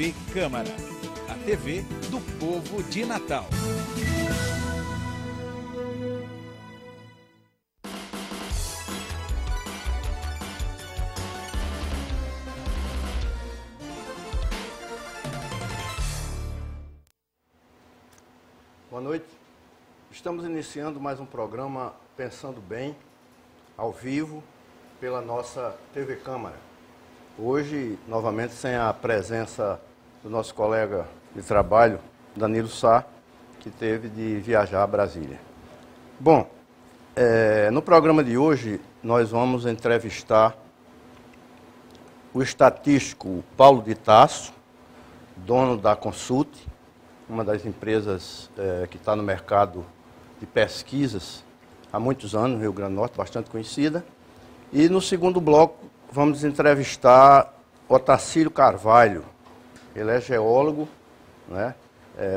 TV Câmara, a TV do povo de Natal. Boa noite. Estamos iniciando mais um programa Pensando Bem, ao vivo, pela nossa TV Câmara. Hoje, novamente, sem a presença do nosso colega de trabalho, Danilo Sá, que teve de viajar a Brasília. Bom, no programa de hoje, nós vamos entrevistar o estatístico Paulo de Tasso, dono da Consult, uma das empresas que está no mercado de pesquisas há muitos anos, no Rio Grande do Norte, bastante conhecida. E no segundo bloco vamos entrevistar Otacílio Carvalho. Ele é geólogo, né?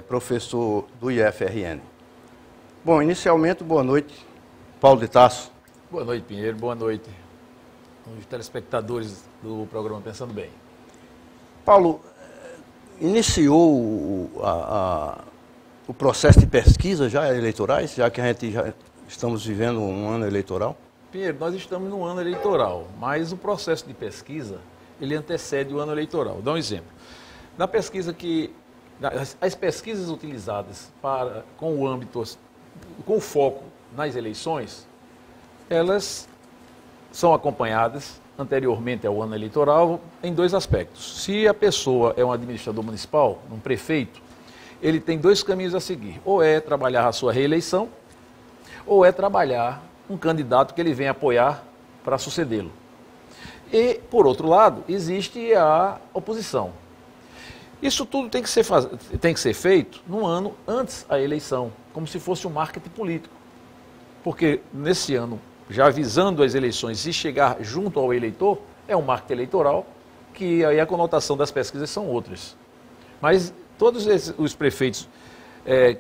Professor do IFRN. Bom, inicialmente, boa noite, Paulo de Tasso. Boa noite, Pinheiro. Boa noite aos telespectadores do programa Pensando Bem. Paulo, iniciou o processo de pesquisa já eleitorais, já que a gente já estamos vivendo um ano eleitoral? Pinheiro, nós estamos no ano eleitoral, mas o processo de pesquisa, ele antecede o ano eleitoral. Vou dar um exemplo. Na pesquisa as pesquisas utilizadas com o foco nas eleições, elas são acompanhadas anteriormente ao ano eleitoral em dois aspectos. Se a pessoa é um administrador municipal, um prefeito, ele tem dois caminhos a seguir. Ou é trabalhar a sua reeleição, ou é trabalhar um candidato que ele vem apoiar para sucedê-lo. E, por outro lado, existe a oposição. Isso tudo tem que ser feito no ano antes da eleição, como se fosse um marketing político. Porque nesse ano, já avisando as eleições e chegar junto ao eleitor, é um marketing eleitoral, que aí a conotação das pesquisas são outras. Mas todos os prefeitos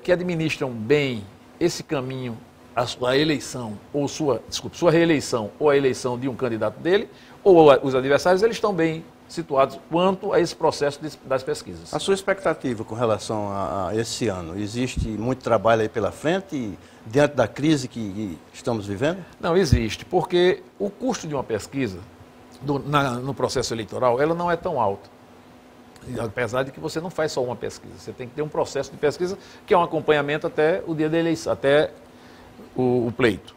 que administram bem esse caminho, a sua eleição, ou sua reeleição, ou a eleição de um candidato dele, ou os adversários, eles estão bem situados quanto a esse processo das pesquisas. A sua expectativa com relação a esse ano? Existe muito trabalho aí pela frente, diante da crise que estamos vivendo? Não, existe, porque o custo de uma pesquisa no processo eleitoral, ela não é tão alta. Apesar de que você não faz só uma pesquisa, você tem que ter um processo de pesquisa que é um acompanhamento até o dia da eleição, até o pleito.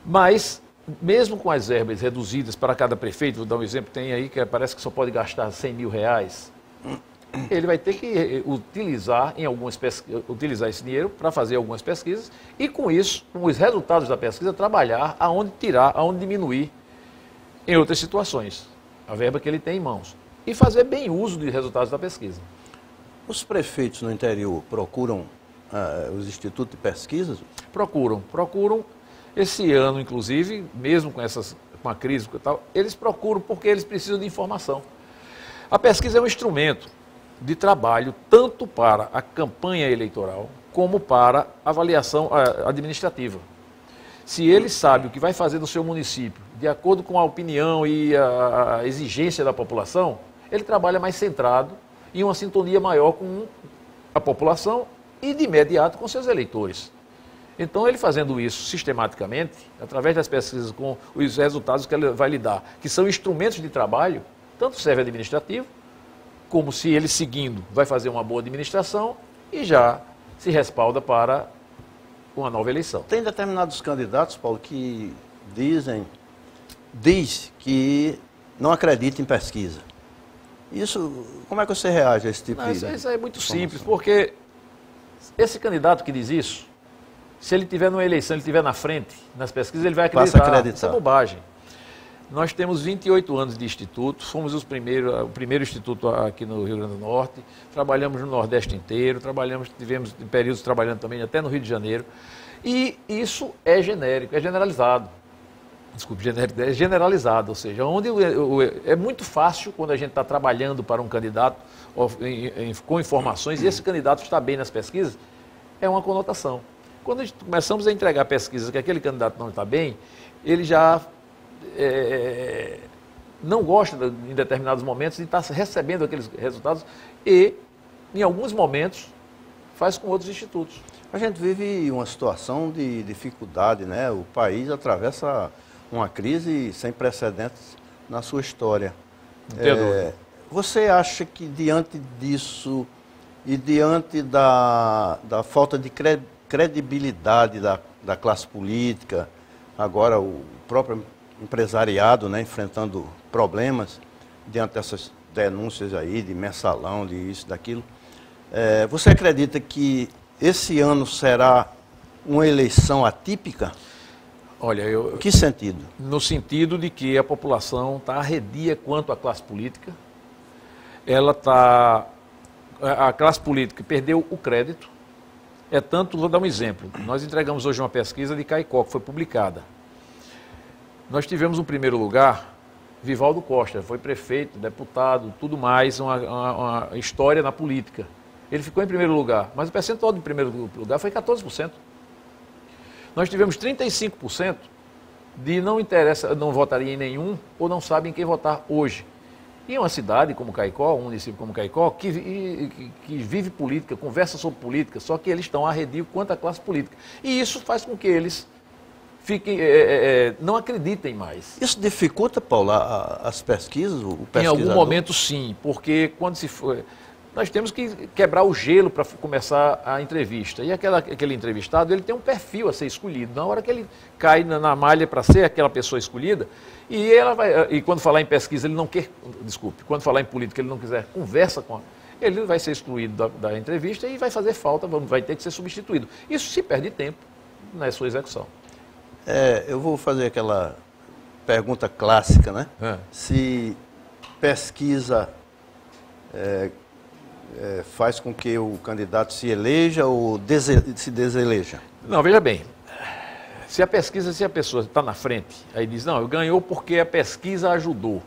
Mas, mesmo com as verbas reduzidas para cada prefeito, vou dar um exemplo, tem aí que parece que só pode gastar R$100 mil, ele vai ter que utilizar esse dinheiro para fazer algumas pesquisas e, com isso, com os resultados da pesquisa, trabalhar aonde tirar, aonde diminuir em outras situações, a verba que ele tem em mãos. E fazer bem uso dos resultados da pesquisa. Os prefeitos no interior procuram os institutos de pesquisas? Procuram. Esse ano, inclusive, mesmo com a crise e tal, eles procuram porque eles precisam de informação. A pesquisa é um instrumento de trabalho tanto para a campanha eleitoral como para a avaliação administrativa. Se ele sabe o que vai fazer no seu município, de acordo com a opinião e a exigência da população, ele trabalha mais centrado em uma sintonia maior com a população e, de imediato, com seus eleitores. Então, ele fazendo isso sistematicamente, através das pesquisas com os resultados que ele vai lhe dar, que são instrumentos de trabalho, tanto serve administrativo, como se ele seguindo vai fazer uma boa administração e já se respalda para uma nova eleição. Tem determinados candidatos, Paulo, que diz que não acredita em pesquisa. Isso, como é que você reage a esse tipo de... Isso é muito simples, porque esse candidato que diz isso, se ele estiver numa eleição, ele estiver na frente, nas pesquisas, ele vai acreditar. Isso é bobagem. Nós temos 28 anos de instituto, fomos o primeiro instituto aqui no Rio Grande do Norte, trabalhamos no Nordeste inteiro, tivemos períodos trabalhando também até no Rio de Janeiro, e isso é genérico, é generalizado. Desculpe, genérico, é generalizado, ou seja, é muito fácil quando a gente está trabalhando para um candidato com informações e esse candidato está bem nas pesquisas, é uma conotação. Quando começamos a entregar pesquisas que aquele candidato não está bem, ele já não gosta em determinados momentos de estar recebendo aqueles resultados e, em alguns momentos, faz com outros institutos. A gente vive uma situação de dificuldade, né? O país atravessa uma crise sem precedentes na sua história. Você acha que diante disso e diante da falta de credibilidade da classe política, agora o próprio empresariado, né, enfrentando problemas diante dessas denúncias aí de mensalão, de isso, daquilo, você acredita que esse ano será uma eleição atípica? Olha, em que sentido? No sentido de que a população está arredia quanto à classe política. A classe política perdeu o crédito. Vou dar um exemplo. Nós entregamos hoje uma pesquisa de Caicó, que foi publicada. Nós tivemos um primeiro lugar, Vivaldo Costa, foi prefeito, deputado, tudo mais, uma história na política. Ele ficou em primeiro lugar, mas o percentual do primeiro lugar foi 14%. Nós tivemos 35% de não votaria em nenhum ou não sabem quem votar hoje. E uma cidade como Caicó, um município como Caicó, que vive política, conversa sobre política, só que eles estão arredios quanto à classe política. E isso faz com que eles não acreditem mais. Isso dificulta, Paulo, as pesquisas? Em algum momento, sim, porque quando se for... Nós temos que quebrar o gelo para começar a entrevista. E aquele entrevistado, ele tem um perfil a ser escolhido. Na hora que ele cai na malha para ser aquela pessoa escolhida, e quando falar em pesquisa, ele não quer... Desculpe, quando falar em política, ele não quiser, conversa com... Ele vai ser excluído da entrevista e vai fazer falta, vai ter que ser substituído. Isso se perde tempo na sua execução. Eu vou fazer aquela pergunta clássica, né? Se pesquisa... faz com que o candidato se eleja ou se deseleja? Não, veja bem, se a pessoa está na frente, aí diz, não, ganhou porque a pesquisa ajudou.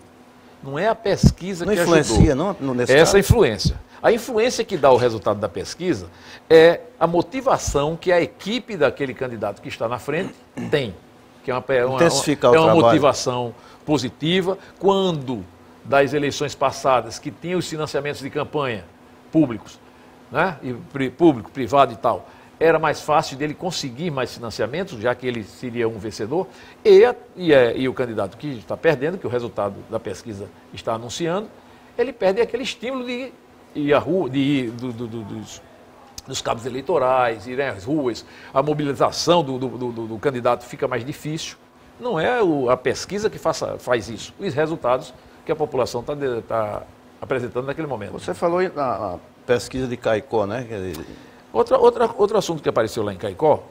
Não é a pesquisa que ajudou. Não influencia, não, nesse caso? Essa influência. A influência que dá o resultado da pesquisa é a motivação que a equipe daquele candidato que está na frente tem, que é uma motivação positiva. Quando das eleições passadas, que tinha os financiamentos de campanha públicos, né? Público, privado e tal, era mais fácil dele conseguir mais financiamentos, já que ele seria um vencedor, e o candidato que está perdendo, que o resultado da pesquisa está anunciando, ele perde aquele estímulo de ir à rua, dos cabos eleitorais, ir às ruas, a mobilização do candidato fica mais difícil. Não é a pesquisa que faz isso, os resultados que a população está apresentando naquele momento. Você falou na pesquisa de Caicó, né? Outro assunto que apareceu lá em Caicó,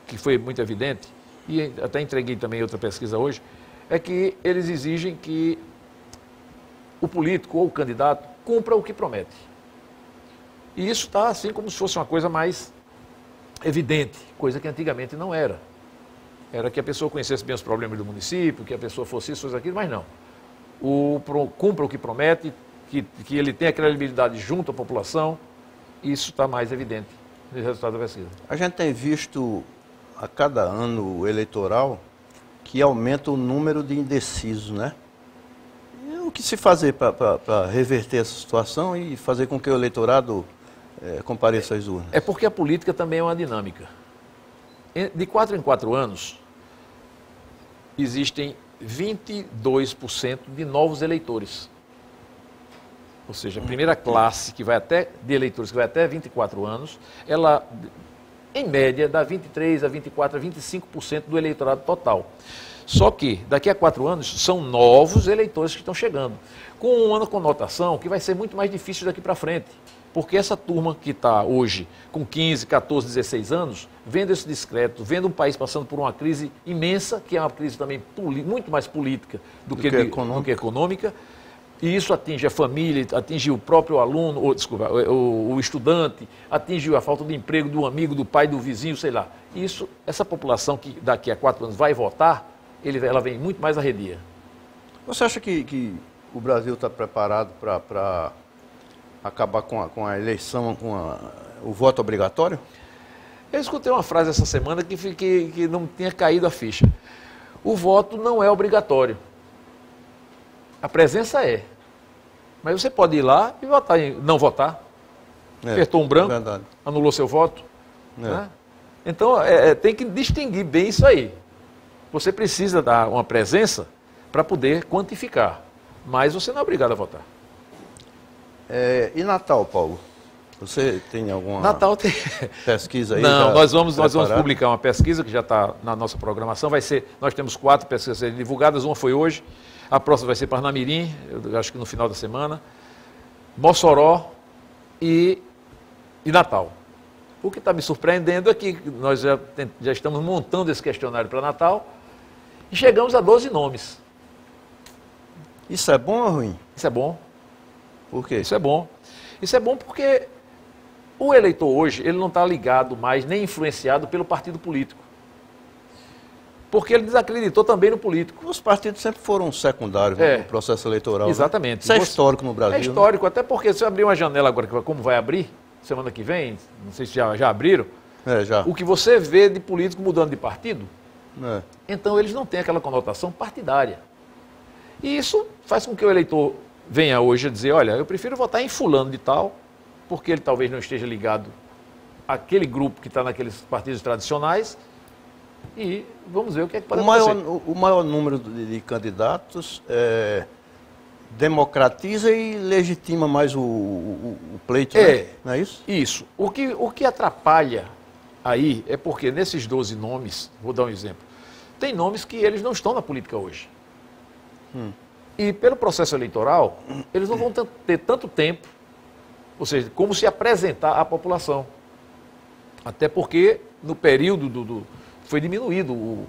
que foi muito evidente, e até entreguei também outra pesquisa hoje, é que eles exigem que o político ou o candidato cumpra o que promete. E isso está assim como se fosse uma coisa mais evidente, coisa que antigamente não era. Era que a pessoa conhecesse bem os problemas do município, que a pessoa fosse isso, fosse aquilo, mas não. Cumpra o que promete, que ele tenha credibilidade junto à população, isso está mais evidente no resultado da pesquisa. A gente tem visto a cada ano eleitoral que aumenta o número de indecisos, né? E o que se fazer para reverter essa situação e fazer com que o eleitorado compareça às urnas? É porque a política também é uma dinâmica. De 4 em 4 anos, existem 22% de novos eleitores. Ou seja, a primeira classe de eleitores que vai até 24 anos, ela, em média, dá 23% a 24% a 25% do eleitorado total. Só que, daqui a 4 anos, são novos eleitores que estão chegando. Com um ano com notação, que vai ser muito mais difícil daqui para frente. Porque essa turma que está hoje com 15, 14, 16 anos, vendo esse discreto, vendo um país passando por uma crise imensa, que é uma crise também muito mais política do que econômica, e isso atinge a família, atinge o próprio aluno, o estudante, atinge a falta de emprego do amigo, do pai, do vizinho, sei lá. Essa população que daqui a 4 anos vai votar, ela vem muito mais arredia. Você acha que o Brasil está preparado para acabar com a eleição, o voto obrigatório? Eu escutei uma frase essa semana que não tinha caído a ficha. O voto não é obrigatório. A presença é. Mas você pode ir lá e votar não votar. Apertou um branco, verdade. Anulou seu voto. Né? Então, tem que distinguir bem isso aí. Você precisa dar uma presença para poder quantificar. Mas você não é obrigado a votar. E Natal, Paulo? Você tem alguma Natal tem... pesquisa aí? Não, nós vamos preparada? publicar uma pesquisa que já está na nossa programação. Nós temos 4 pesquisas divulgadas, uma foi hoje, a próxima vai ser Parnamirim, eu acho que no final da semana, Mossoró e Natal. O que está me surpreendendo é que nós já estamos montando esse questionário para Natal e chegamos a 12 nomes. Isso é bom ou ruim? Isso é bom. Por quê? Isso é bom. Isso é bom porque o eleitor hoje, ele não está ligado mais, nem influenciado pelo partido político. Porque ele desacreditou também no político. Os partidos sempre foram secundários no processo eleitoral. Exatamente. Né? Isso é histórico no Brasil. É histórico, até porque se eu abrir uma janela agora, como vai abrir, semana que vem, não sei se já abriram, já. o que você vê de político mudando de partido, É. então eles não têm aquela conotação partidária. E isso faz com que o eleitor venha hoje a dizer, olha, eu prefiro votar em fulano de tal, porque ele talvez não esteja ligado àquele grupo que está naqueles partidos tradicionais, e vamos ver o que é que pode acontecer. O maior número de candidatos democratiza e legitima mais o pleito, né? Não é isso? Isso. O que atrapalha aí é porque nesses 12 nomes, vou dar um exemplo, tem nomes que eles não estão na política hoje. E pelo processo eleitoral, eles não vão ter tanto tempo, ou seja, como se apresentar à população. Até porque no período foi diminuído o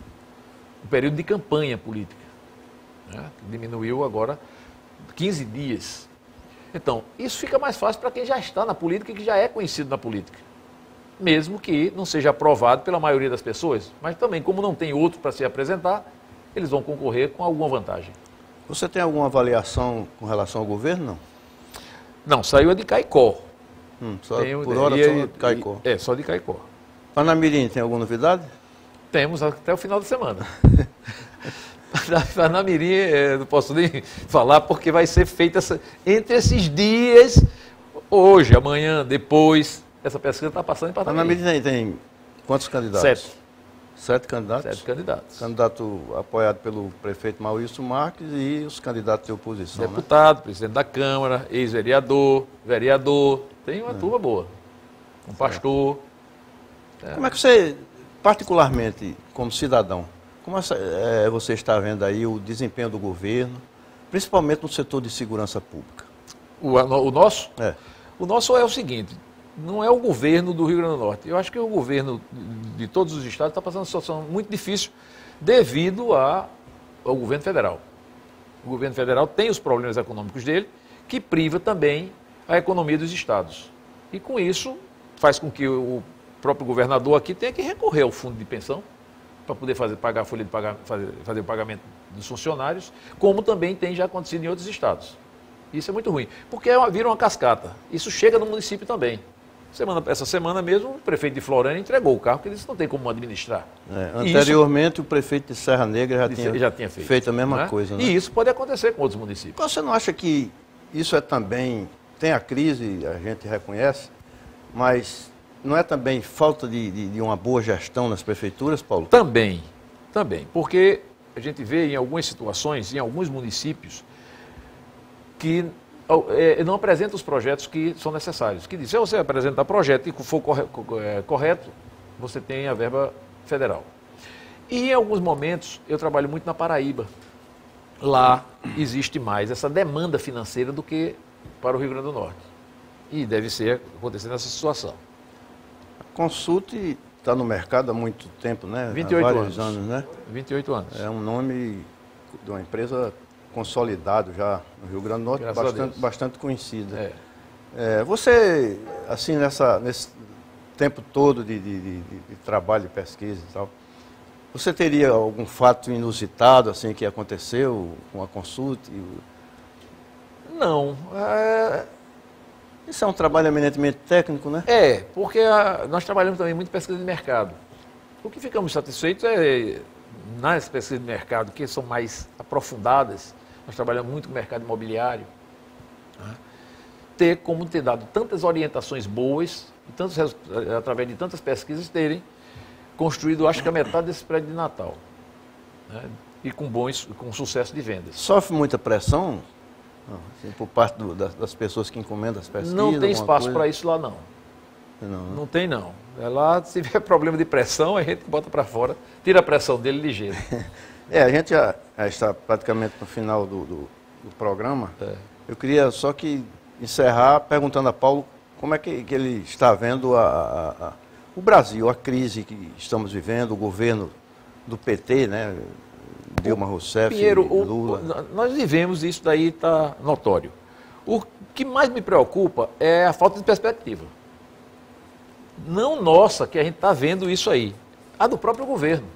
período de campanha política. Né? Diminuiu agora 15 dias. Então, isso fica mais fácil para quem já está na política e que já é conhecido na política. Mesmo que não seja aprovado pela maioria das pessoas. Mas também, como não tem outro para se apresentar, eles vão concorrer com alguma vantagem. Você tem alguma avaliação com relação ao governo, não? Não, saiu a de Caicó. Por hora só de Caicó. Só de Caicó. Parnamirim, tem alguma novidade? Temos até o final de semana. Parnamirim, não posso nem falar, porque vai ser feita entre esses dias, hoje, amanhã, depois. Essa pesquisa está passando em Parnamirim. Parnamirim tem quantos candidatos? 7 candidatos? 7 candidatos. Candidato apoiado pelo prefeito Maurício Marques e os candidatos de oposição, Deputado, né? Presidente da Câmara, ex-vereador, vereador. Tem uma turma boa. Um pastor. Como é que você, particularmente como cidadão, como você está vendo aí o desempenho do governo, principalmente no setor de segurança pública? O nosso? O nosso é o seguinte, não é o governo do Rio Grande do Norte. Eu acho que o governo de todos os estados está passando uma situação muito difícil devido ao governo federal. O governo federal tem os problemas econômicos dele, que priva também a economia dos estados. E com isso, faz com que o próprio governador aqui tenha que recorrer ao fundo de pensão para poder pagar a folha de fazer o pagamento dos funcionários, como também tem já acontecido em outros estados. Isso é muito ruim, porque vira uma cascata. Isso chega no município também. Essa semana mesmo, o prefeito de Florânia entregou o carro, porque ele disse que não tem como administrar. Anteriormente, o prefeito de Serra Negra já tinha feito a mesma coisa. Né? E isso pode acontecer com outros municípios. Você não acha que isso também... Tem a crise, a gente reconhece, mas não é também falta de uma boa gestão nas prefeituras, Paulo? Também. Porque a gente vê em algumas situações, em alguns municípios, que não apresenta os projetos que são necessários. Que diz, se você apresentar projeto e for correto, você tem a verba federal. E em alguns momentos, eu trabalho muito na Paraíba. Lá existe mais essa demanda financeira do que para o Rio Grande do Norte. E deve ser acontecendo essa situação. A Consulte está no mercado há muito tempo, né? 28 há vários anos, né? 28 anos. É um nome de uma empresa consolidado já no Rio Grande do Norte, bastante conhecida. Você, assim, nesse tempo todo de trabalho, de pesquisa e tal, você teria algum fato inusitado assim que aconteceu com a Consulte? Não. Isso é um trabalho eminentemente técnico, né? Porque nós trabalhamos também muito em pesquisa de mercado. O que ficamos satisfeitos nas pesquisas de mercado, que são mais aprofundadas, nós trabalhamos muito com o mercado imobiliário, né? Ter como ter dado tantas orientações boas, e através de tantas pesquisas, terem construído, acho que a metade desse prédio de Natal, né? E com sucesso de vendas. Sofre muita pressão assim, por parte das pessoas que encomendam as pesquisas? Não tem espaço para isso lá, não. Não tem, não. Lá, se tiver problema de pressão, a gente bota para fora, tira a pressão dele ligeiro. A gente já está praticamente no final do programa. Eu queria só que encerrar perguntando a Paulo como é que ele está vendo o Brasil, a crise que estamos vivendo, o governo do PT, né? Dilma Rousseff, Pinheiro, Lula. Nós vivemos, isso daí está notório. O que mais me preocupa é a falta de perspectiva. Não nossa, que a gente está vendo isso aí. A do próprio governo.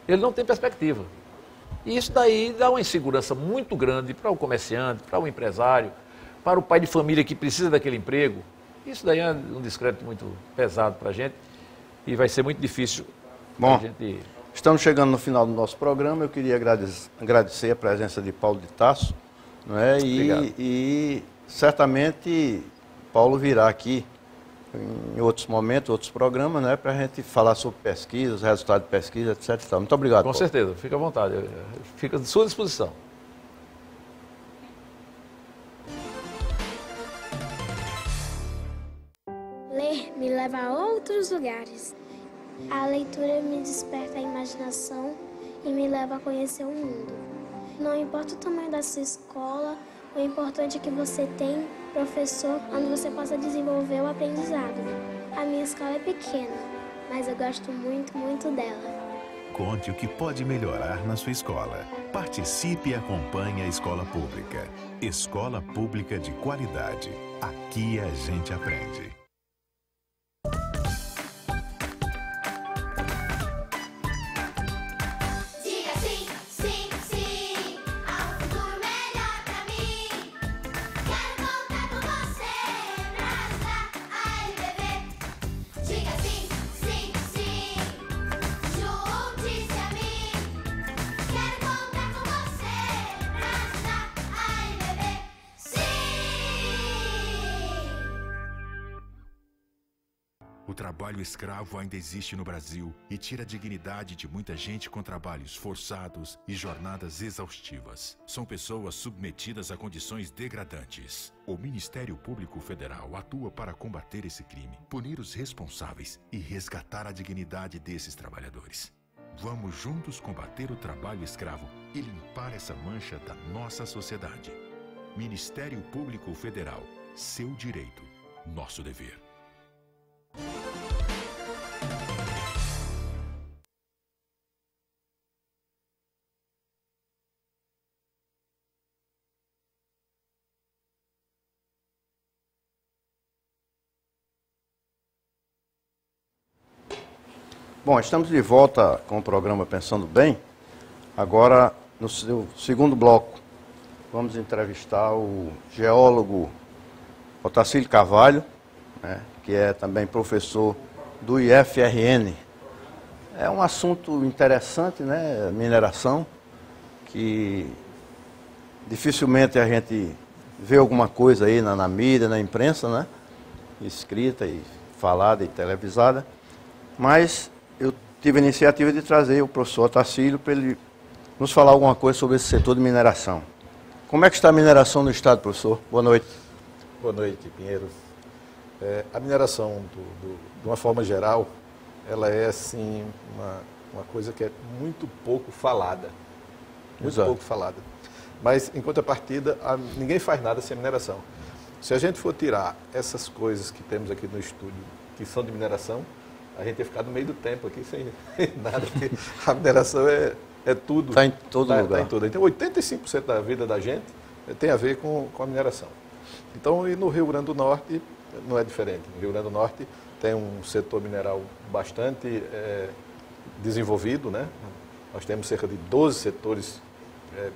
Ele não tem perspectiva. E isso daí dá uma insegurança muito grande para o comerciante, para o empresário, para o pai de família que precisa daquele emprego. Isso daí é um descrédito muito pesado para a gente e vai ser muito difícil para a gente... Estamos chegando no final do nosso programa. Eu queria agradecer a presença de Paulo de Tarso. Não é? E certamente Paulo virá aqui em outros momentos, outros programas, né, para a gente falar sobre pesquisas, resultados de pesquisa, etc. Muito obrigado, Com Paulo. certeza, fica à vontade. Fica à sua disposição. Ler me leva a outros lugares. A leitura me desperta a imaginação e me leva a conhecer o mundo. Não importa o tamanho da sua escola, o importante é que você tem professor onde você possa desenvolver o aprendizado. A minha escola é pequena, mas eu gosto muito, muito dela. Conte o que pode melhorar na sua escola. Participe e acompanhe a escola pública. Escola pública de qualidade. Aqui a gente aprende. O trabalho escravo ainda existe no Brasil e tira a dignidade de muita gente com trabalhos forçados e jornadas exaustivas. São pessoas submetidas a condições degradantes. O Ministério Público Federal atua para combater esse crime, punir os responsáveis e resgatar a dignidade desses trabalhadores. Vamos juntos combater o trabalho escravo e limpar essa mancha da nossa sociedade. Ministério Público Federal. Seu direito, nosso dever. Bom, estamos de volta com o programa Pensando Bem. Agora, no seu segundo bloco, vamos entrevistar o geólogo Otacílio Carvalho, né, que é também professor do IFRN. É um assunto interessante, né, mineração, que dificilmente a gente vê alguma coisa aí na mídia, na imprensa, né, escrita e falada e televisada, mas eu tive a iniciativa de trazer o professor Otacílio para ele nos falar alguma coisa sobre esse setor de mineração. Como é que está a mineração no estado, professor? Boa noite. Boa noite, Pinheiro. A mineração, de uma forma geral, ela é assim uma coisa que é muito pouco falada. Muito Exato. pouco falada. Mas, em contrapartida, ninguém faz nada sem mineração. Se a gente for tirar essas coisas que temos aqui no estúdio, que são de mineração, a gente ia ficar no meio do tempo aqui sem nada, porque a mineração é tudo. Está em todo lugar. Está em tudo. Então, 85% da vida da gente tem a ver com a mineração. Então, e no Rio Grande do Norte não é diferente. No Rio Grande do Norte tem um setor mineral bastante desenvolvido, né? Nós temos cerca de 12 setores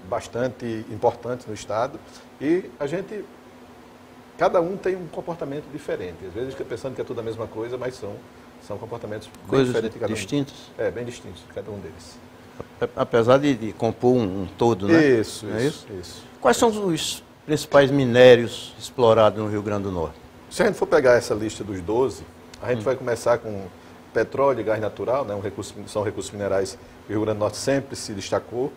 bastante importantes no estado e cada um tem um comportamento diferente. Às vezes fica pensando que é tudo a mesma coisa, mas são comportamentos bem Coisas diferentes de cada distintas? Bem distintos de cada um deles. apesar de compor um todo, né? Isso, Não é isso. Quais são os principais minérios explorados no Rio Grande do Norte? Se a gente for pegar essa lista dos 12, a gente vai começar com petróleo e gás natural, né? São recursos minerais que o Rio Grande do Norte sempre se destacou.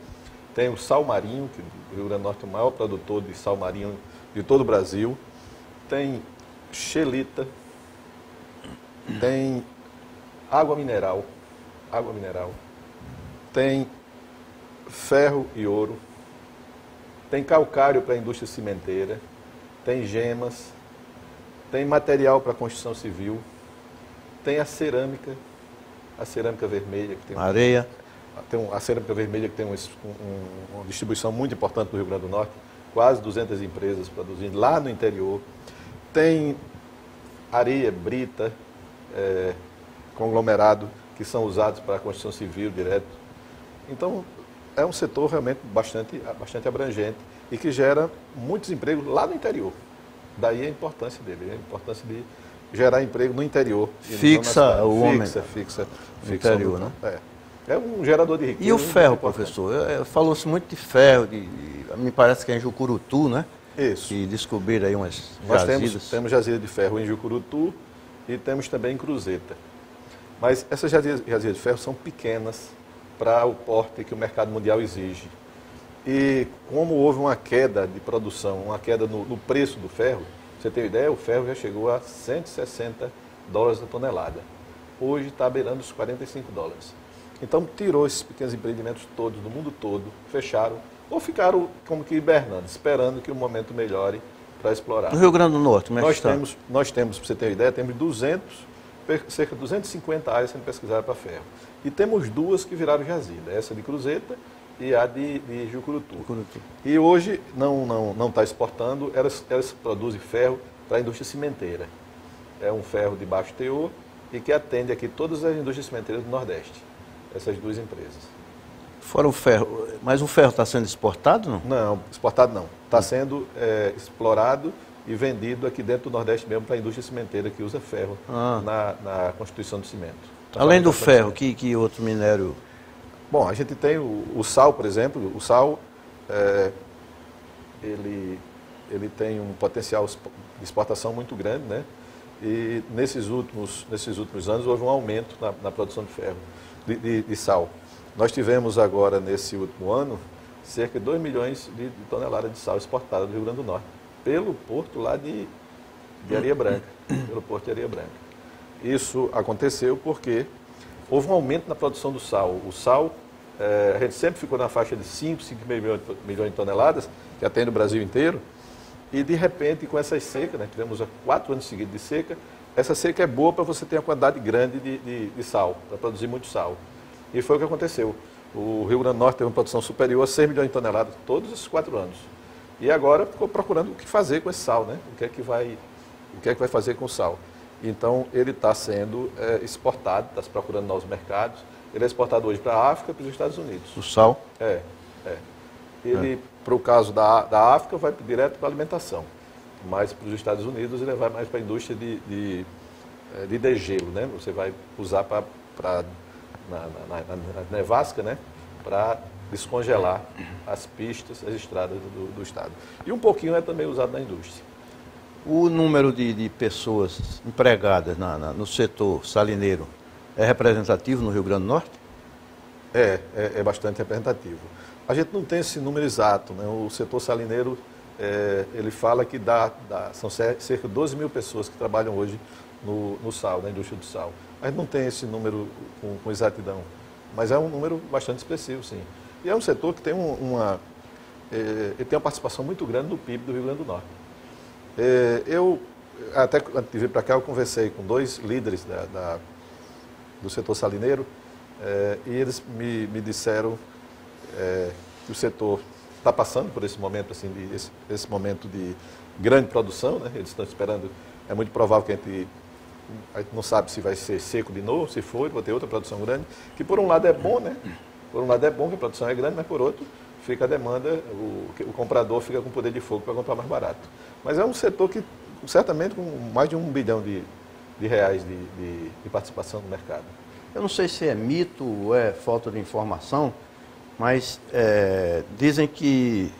Tem o sal marinho, que o Rio Grande do Norte é o maior produtor de sal marinho de todo o Brasil. Tem xelita, tem água mineral, tem ferro e ouro, tem calcário para a indústria cimenteira, tem gemas, tem material para a construção civil, tem a cerâmica vermelha, que tem Areia. a cerâmica vermelha que tem uma distribuição muito importante no Rio Grande do Norte, quase 200 empresas produzindo lá no interior. Tem areia, brita, conglomerado, que são usados para a construção civil direto. Então, é um setor realmente bastante abrangente e que gera muitos empregos lá no interior. Daí a importância dele, a importância de gerar emprego no interior. Fixa o homem. Fixa no interior, né? É um gerador de riqueza. E o ferro, professor? Falou-se muito de ferro, me parece que é em Jucurutu, né? Isso. E descobriram aí umas Nós jazidas. temos jazida de ferro em Jucurutu e temos também em Cruzeta. Mas essas jazidas de ferro são pequenas para o porte que o mercado mundial exige. E como houve uma queda de produção, uma queda no preço do ferro, pra você ter uma ideia, o ferro já chegou a $160 a tonelada. Hoje está beirando os $45. Então tirou esses pequenos empreendimentos todos, do mundo todo, fecharam, ou ficaram como que hibernando, esperando que o momento melhore para explorar. No Rio Grande do Norte, como é que está? Nós temos, para você ter uma ideia, temos cerca de 250 áreas sendo pesquisadas para ferro. E temos duas que viraram jazida, essa de Cruzeta e a de Jucurutu. E hoje não está exportando, elas produzem ferro para a indústria cimenteira. É um ferro de baixo teor e que atende aqui todas as indústrias cimenteiras do Nordeste, essas duas empresas. Fora o ferro, mas o ferro está sendo exportado, não? Não, exportado não. Está sendo explorado e vendido aqui dentro do Nordeste mesmo para a indústria cimenteira que usa ferro na constituição do cimento. Além do ferro, que outro minério? Bom, a gente tem o sal, por exemplo. O sal, ele tem um potencial de exportação muito grande, né? E nesses últimos anos houve um aumento na produção de ferro, de sal. Nós tivemos agora, nesse último ano, cerca de 2 milhões de toneladas de sal exportada do Rio Grande do Norte, pelo porto lá de Areia Branca, pelo porto de Areia Branca. Isso aconteceu porque houve um aumento na produção do sal. O sal, a gente sempre ficou na faixa de 5 milhões de toneladas, que atende o Brasil inteiro, e de repente, com essas secas, né, tivemos 4 anos seguidos de seca, essa seca é boa para você ter uma quantidade grande de sal, para produzir muito sal. E foi o que aconteceu. O Rio Grande do Norte teve uma produção superior a 6 milhões de toneladas todos esses 4 anos. E agora ficou procurando o que fazer com esse sal, né? O que é que vai fazer com o sal. Então, ele está sendo exportado, está se procurando novos mercados. Ele é exportado hoje para a África e para os Estados Unidos. O sal? Ele, para o caso da África, vai direto para a alimentação. Mas para os Estados Unidos, ele vai mais para a indústria de degelo, né? Você vai usar na nevasca, né? Para descongelar as pistas, as estradas do estado. E um pouquinho é também usado na indústria. O número de pessoas empregadas no setor salineiro é representativo no Rio Grande do Norte? É bastante representativo. A gente não tem esse número exato, né? O setor salineiro, ele fala que são cerca de 12 mil pessoas que trabalham hoje no sal, na indústria do sal. A gente não tem esse número com exatidão, mas é um número bastante expressivo, sim. E é um setor que tem ele tem uma participação muito grande no PIB do Rio Grande do Norte. Eu, até antes de vir para cá, eu conversei com 2 líderes do setor salineiro e eles me disseram que o setor está passando por esse momento, assim, esse momento de grande produção, né? Eles estão esperando, é muito provável que a gente não sabe se vai ser seco de novo, se for, vai ter outra produção grande, que por um lado é bom, né? Por um lado é bom que a produção é grande, mas por outro fica a demanda, o comprador fica com poder de fogo para comprar mais barato. Mas é um setor que, certamente, com mais de R$1 bilhão de participação no mercado. Eu não sei se é mito ou é falta de informação, mas dizem que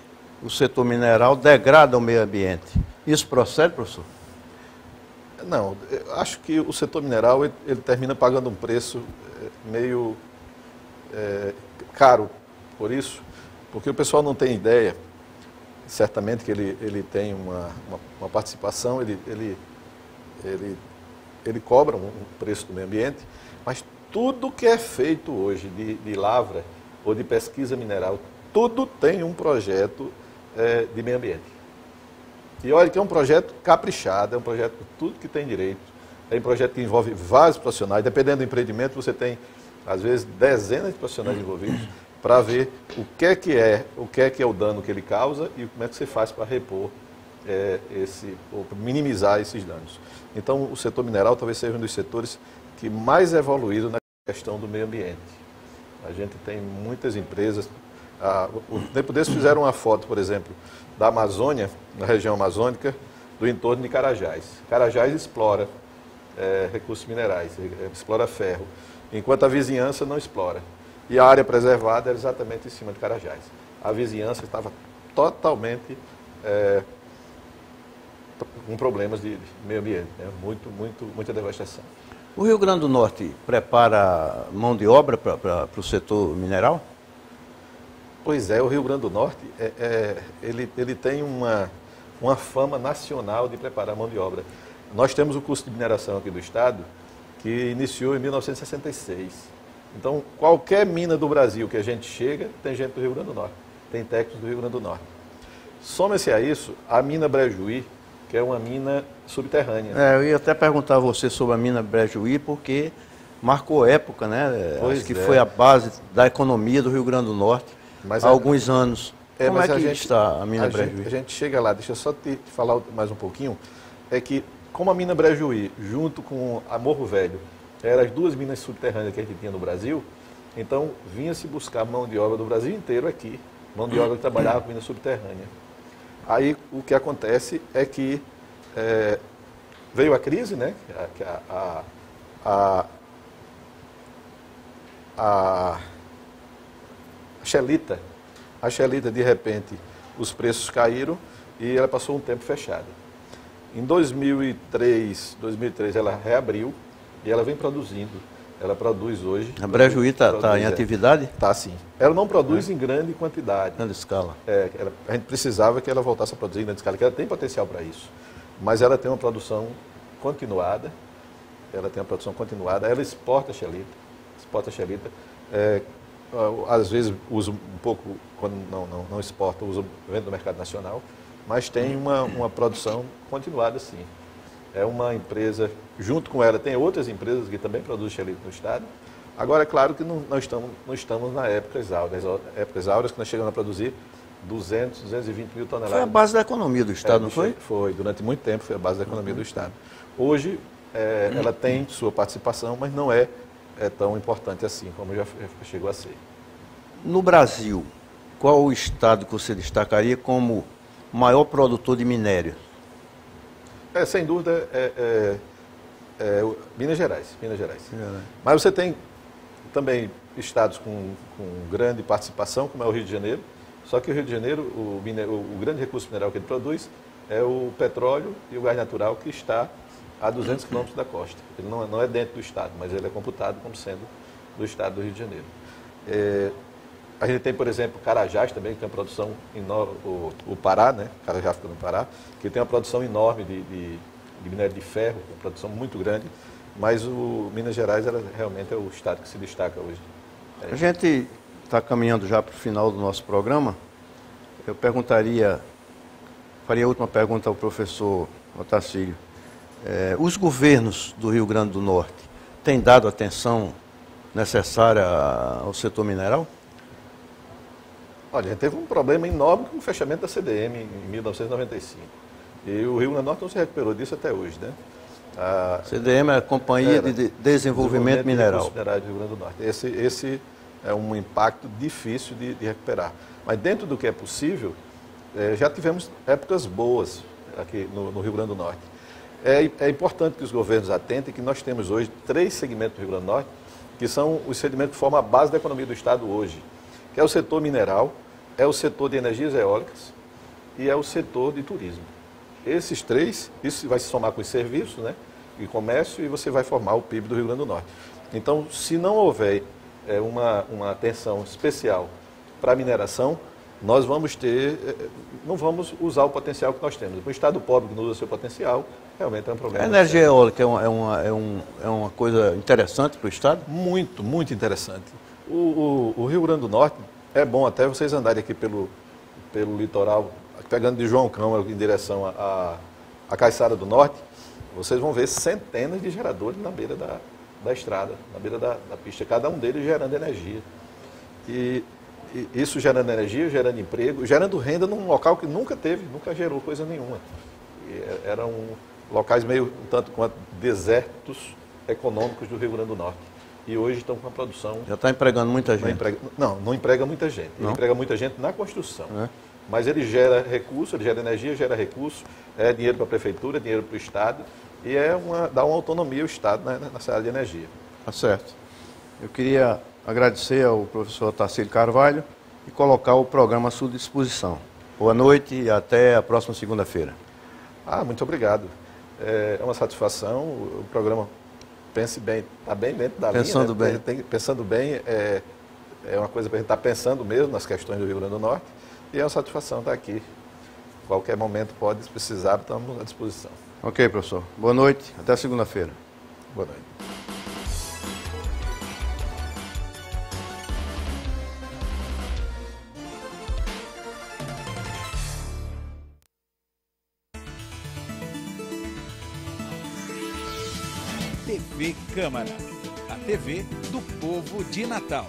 o setor mineral degrada o meio ambiente. Isso procede, professor? Não, eu acho que o setor mineral ele termina pagando um preço meio caro por isso, porque o pessoal não tem ideia, certamente que ele tem uma participação, ele cobra um preço do meio ambiente, mas tudo que é feito hoje de lavra ou de pesquisa mineral, tudo tem um projeto de meio ambiente. E olha que é um projeto caprichado, é um projeto com tudo que tem direito, é um projeto que envolve vários profissionais, dependendo do empreendimento você tem, às vezes, dezenas de profissionais envolvidos para ver o que é o dano que ele causa e como é que você faz para repor ou minimizar esses danos. Então, o setor mineral talvez seja um dos setores que mais é evoluído na questão do meio ambiente. A gente tem muitas empresas. O tempo desses fizeram uma foto, por exemplo, da Amazônia, na região amazônica, do entorno de Carajás. Carajás explora recursos minerais, explora ferro, enquanto a vizinhança não explora. E a área preservada era exatamente em cima de Carajás. A vizinhança estava totalmente com problemas de meio ambiente, né? Muita devastação. O Rio Grande do Norte prepara mão de obra para o setor mineral? Pois é, o Rio Grande do Norte, ele tem uma fama nacional de preparar mão de obra. Nós temos o curso de mineração aqui do Estado, que iniciou em 1966. Então, qualquer mina do Brasil que a gente chega, tem gente do Rio Grande do Norte, tem técnicos do Rio Grande do Norte. Soma-se a isso a mina Brejuí, que é uma mina subterrânea. Eu ia até perguntar a você sobre a mina Brejuí, porque marcou época, né? Acho que foi a base da economia do Rio Grande do Norte há alguns anos. Como é que está a mina Brejuí? A gente chega lá, deixa eu só te falar mais um pouquinho, é que como a mina Brejuí, junto com a Morro Velho, eram as duas minas subterrâneas que a gente tinha no Brasil, então vinha-se buscar mão de obra do Brasil inteiro aqui, mão de obra que trabalhava com mina subterrânea. Aí o que acontece é que veio a crise, né? A Xelita. A Xelita, de repente, os preços caíram e ela passou um tempo fechada. Em 2003 ela reabriu e ela vem produzindo. Ela produz hoje. A Brejuí está em atividade? Está sim. Ela não produz em grande quantidade. Grande escala. A gente precisava que ela voltasse a produzir em grande escala, que ela tem potencial para isso. Mas ela tem uma produção continuada. Ela exporta a Xelita. Às vezes usa um pouco, quando não exporta, vende no mercado nacional. Mas tem uma produção continuada, sim. É uma empresa, junto com ela, tem outras empresas que também produzem xelita no estado. Agora, é claro que não estamos na época áureas, que nós chegamos a produzir 220 mil toneladas. Foi a base da economia do estado, não foi? Foi, durante muito tempo foi a base da economia do estado. Hoje, ela tem sua participação, mas não é tão importante assim, como já chegou a ser. No Brasil, qual o estado que você destacaria como maior produtor de minério? Sem dúvida, Minas Gerais. Mas você tem também estados com grande participação, como é o Rio de Janeiro. Só que o Rio de Janeiro, o grande recurso mineral que ele produz é o petróleo e o gás natural, que está a 200 quilômetros da costa. Ele não é dentro do estado, mas ele é computado como sendo do estado do Rio de Janeiro. A gente tem, por exemplo, Carajás também, que tem uma produção enorme, o Pará, né? Carajás fica no Pará, que tem uma produção enorme de minério de ferro, uma produção muito grande, mas o Minas Gerais realmente é o estado que se destaca hoje. A gente está caminhando já para o final do nosso programa. Eu faria a última pergunta ao professor Otacílio. Os governos do Rio Grande do Norte têm dado atenção necessária ao setor mineral? Olha, a gente teve um problema enorme com o fechamento da CDM em 1995. E o Rio Grande do Norte não se recuperou disso até hoje, né? A CDM é a Companhia de Desenvolvimento Mineral. Do Rio Grande do Norte. Esse é um impacto difícil de recuperar. Mas dentro do que é possível, já tivemos épocas boas aqui no Rio Grande do Norte. É importante que os governos atentem que nós temos hoje 3 segmentos do Rio Grande do Norte, que são os segmentos que formam a base da economia do Estado hoje, que é o setor mineral, é o setor de energias eólicas e é o setor de turismo. Esses três, isso vai se somar com os serviços, né, e comércio, e você vai formar o PIB do Rio Grande do Norte. Então, se não houver uma atenção especial para a mineração, nós vamos não vamos usar o potencial que nós temos. O estado pobre que não usa seu potencial, realmente é um problema. A energia eólica é uma coisa interessante para o estado? Muito, muito interessante. O Rio Grande do Norte, é bom até vocês andarem aqui pelo litoral, pegando de João Câmara em direção à Caiçara do Norte, vocês vão ver centenas de geradores na beira da estrada, na beira da pista, cada um deles gerando energia. E isso gerando energia, gerando emprego, gerando renda num local que nunca gerou coisa nenhuma. Eram locais meio tanto quanto desertos econômicos do Rio Grande do Norte. E hoje estão com a produção... Já está empregando muita gente? Não emprega muita gente. Ele emprega muita gente na construção. Mas ele gera recurso, ele gera energia, gera recurso, é dinheiro para a prefeitura, é dinheiro para o Estado, e dá uma autonomia ao Estado nessa área de energia. Tá certo. Eu queria agradecer ao professor Tarcílio Carvalho e colocar o programa à sua disposição. Boa noite e até a próxima segunda-feira. Muito obrigado. É uma satisfação, o programa Pense Bem, está bem dentro da Pensando linha. bem. Pensando bem é uma coisa para a gente estar pensando mesmo nas questões do Rio Grande do Norte, e é uma satisfação estar aqui. Qualquer momento pode precisar, estamos à disposição. Ok, professor. Boa noite, até segunda-feira. Boa noite. TV Câmara, a TV do povo de Natal.